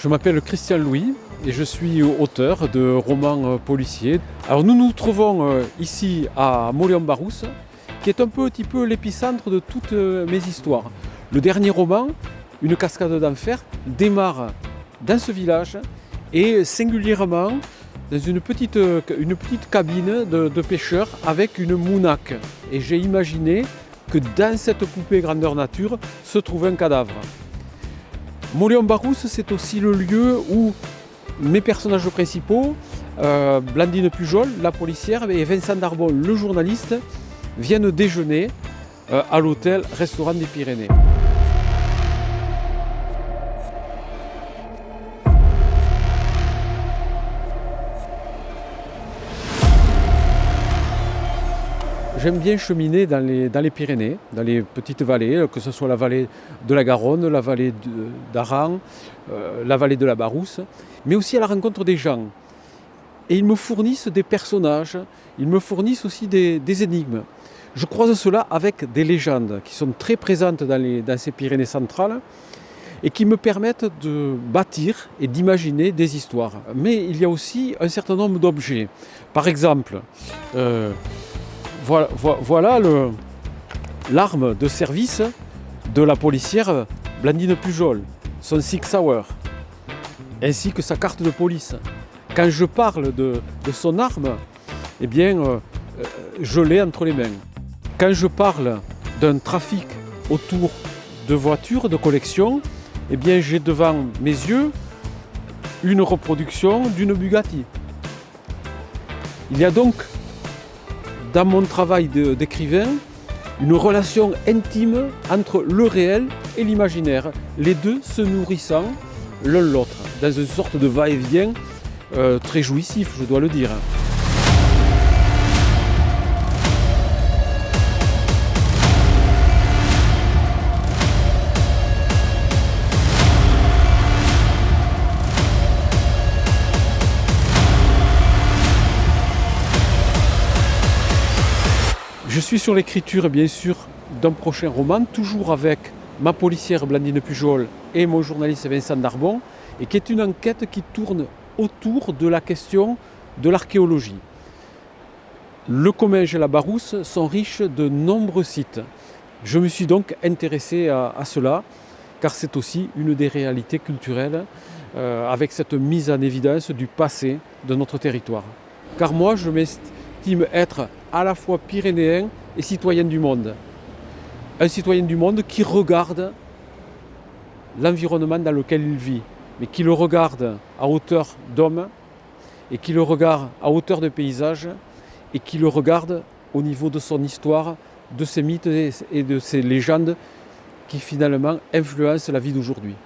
Je m'appelle Christian Louis et je suis auteur de romans policiers. Alors nous nous trouvons ici à Mauléon-Barousse, qui est un petit peu l'épicentre de toutes mes histoires. Le dernier roman, Une cascade d'enfer, démarre dans ce village et singulièrement dans une petite cabine de pêcheurs avec une mounaque. Et j'ai imaginé que dans cette poupée grandeur nature se trouve un cadavre. Mauléon-Barousse, c'est aussi le lieu où mes personnages principaux, Blandine Pujol, la policière, et Vincent Darbon, le journaliste, viennent déjeuner à l'hôtel-restaurant des Pyrénées. J'aime bien cheminer dans les Pyrénées, dans les petites vallées, que ce soit la vallée de la Garonne, la vallée d'Aran, la vallée de la Barousse, mais aussi à la rencontre des gens. Et ils me fournissent des personnages, ils me fournissent aussi des énigmes. Je croise cela avec des légendes qui sont très présentes dans ces Pyrénées centrales et qui me permettent de bâtir et d'imaginer des histoires. Mais il y a aussi un certain nombre d'objets. Par exemple, voilà l'arme de service de la policière Blandine Pujol, son Sig Sauer, ainsi que sa carte de police. Quand je parle de son arme, eh bien, je l'ai entre les mains. Quand je parle d'un trafic autour de voitures de collection, eh bien, j'ai devant mes yeux une reproduction d'une Bugatti. Il y a donc dans mon travail d'écrivain, une relation intime entre le réel et l'imaginaire, les deux se nourrissant l'un l'autre, dans une sorte de va-et-vient très jouissif, je dois le dire. Je suis sur l'écriture, bien sûr, d'un prochain roman, toujours avec ma policière Blandine Pujol et mon journaliste Vincent Darbon, et qui est une enquête qui tourne autour de la question de l'archéologie. Le Comminges et la Barousse sont riches de nombreux sites. Je me suis donc intéressé à cela, car c'est aussi une des réalités culturelles, avec cette mise en évidence du passé de notre territoire. Car moi, je m'estime être à la fois pyrénéen et citoyen du monde. Un citoyen du monde qui regarde l'environnement dans lequel il vit, mais qui le regarde à hauteur d'homme, et qui le regarde à hauteur de paysage, et qui le regarde au niveau de son histoire, de ses mythes et de ses légendes qui finalement influencent la vie d'aujourd'hui.